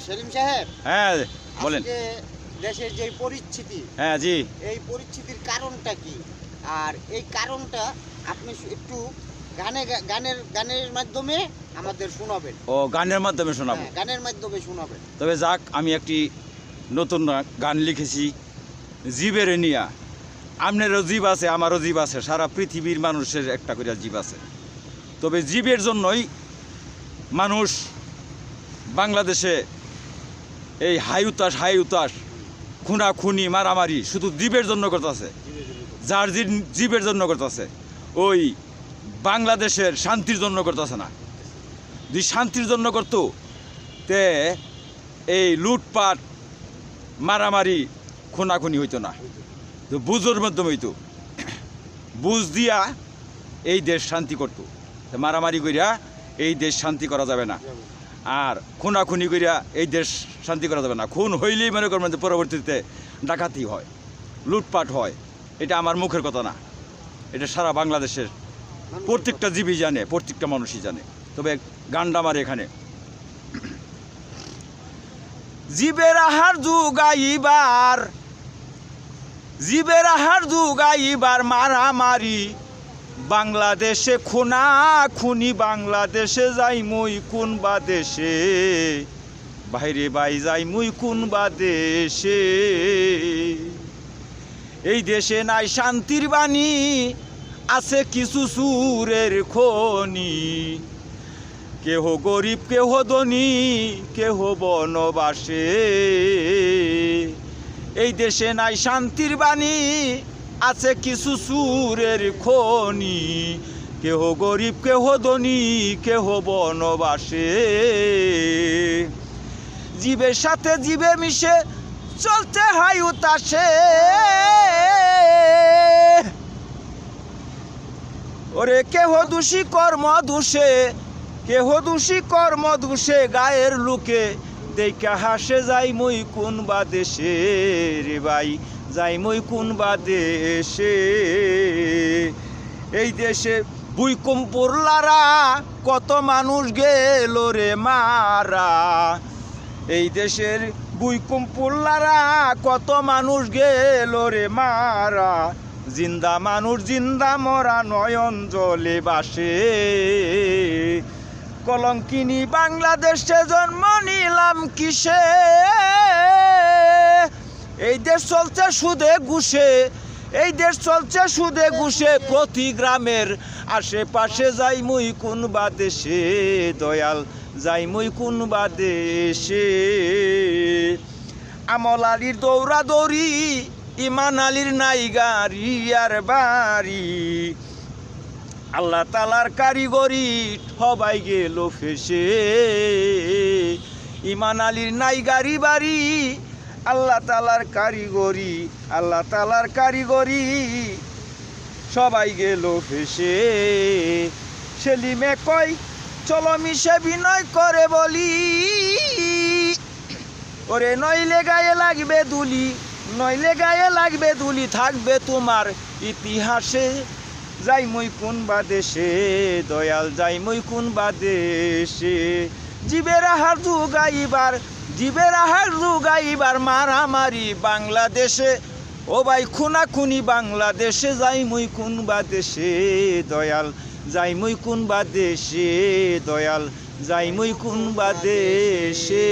সেলিম সাহেব, হ্যাঁ বলেন। আজকে দেশের যে পরিস্থিতি, হ্যাঁ জি। এই পরিস্থিতির কারণটা কি? আর এই কারণটা আপনি একটু গানের গানের মাধ্যমে আমাদের শোনাবেন। ও গানের মাধ্যমে শোনাবো। হ্যাঁ, গানের মাধ্যমে শোনাবেন। তবে যাক, আমি একটি নতুন গান লিখেছি জীবের নিয়া। আপনারও জীব আছে, আমারও জীব আছে, সারা পৃথিবীর মানুষের একটা করে জীব আছে। তবে জীবের জন্যই মানুষ বাংলাদেশে এই হাই উতাস খুনাখুনি মারামারি শুধু জীবের জন্য করতেছে। যার জীবের জন্য করতেছে, ওই বাংলাদেশের শান্তির জন্য করতেছে না। যদি শান্তির জন্য করতো তে এই লুটপাট মারামারি খুনাখুনি হইতো না, তো বুঝোর মাধ্যমে হইতো। বুঝ দিয়া এই দেশ শান্তি করতো। মারামারি করিয়া এই দেশ শান্তি করা যাবে না, আর খুনাখুনি করিয়া এই দেশ শান্তি করা যাবে না। খুন হইলেই মনে করবেন যে পরবর্তীতে ডাকাতি হয়, লুটপাট হয়। এটা আমার মুখের কথা না, এটা সারা বাংলাদেশের প্রত্যেকটা জীবী জানে, প্রত্যেকটা মানুষই জানে। তবে গানটা আমার এখানে জীবের আহার যুগাইবার মারামারি, বাংলাদেশে খুনাখুনি, বাংলাদেশে যাই মুই কোন বা দেশে, বাইরে বাই যাই মুই কোন বা দেশে। এই দেশে নাই শান্তির বাণী, আছে কিছু সুরের খনি। কেহ গরিব কেহ ধনী, কেহ বনবাসে। এই দেশে নাই শান্তির বাণী, আছে কিছু সুরের খনি। কেহ গরিব কেহ ধনী, কেহ বনবাসে। জীবের সাথে জীবে মিশে চলতে হাই উতাসে। ওরে কেহ দোষী কর্ম দোষে, কেহ দোষী কর্ম দোষে, গায়ের লোকে দেখা হাসে। যাই মুই কোন বা দেশে রে ভাই, যাই মুই কোন বা দেশে। এই দেশে ভূমিকম্পর লারা, কত মানুষ গেল রে মারা। এই দেশের ভূমিকম্পর লারা, কত মানুষ গেল রে মারা। জিন্দা মানুষ জিন্দা মরা, নয়ন জলে বাসে। কলঙ্কিনী বাংলাদেশে জন্ম নিলাম কিসে। এই দেশ চলছে সুদে ঘুষে, এই দেশ চলছে সুদে ঘুষে। প্রতি গ্রামের আশেপাশে যাই মুই কোন বা দেশে, দয়াল যাই মুই কোন বা দেশে। আমল আলীর দৌড়া দৌড়ি, ইমান আলীর নাই গাড়ি আর বাড়ি। আল্লাহ তালার কারিগরি সবাই গেল ফেসে। ইমান আলীর নাই গাড়ি বাড়ি, আল্লাহ তালার কারিগরি, আল্লাহ তালার কারিগরি সবাই গেল ফেসে। সেলিমে কই চলো মিশে বিনয় করে বলি, ওরে নইলে গায়ে লাগবে দুলি, নইলে গায়ে লাগবে দুলি। থাকবে তোমার ইতিহাসে, যাই মুই কোন বা দেশে, দয়াল যাই মুই কোন বা দেশে। জীবের আহার যুগাইবার, জীবের আহার যুগাইবার মারামারি, বাংলাদেশে ও ভাই খুনাখুনি, বাংলাদেশে যাই মুই কোন বা দেশে, দয়াল যাই মুই কোন বা দেশে, দয়াল যাই মুই কোন বা দেশে।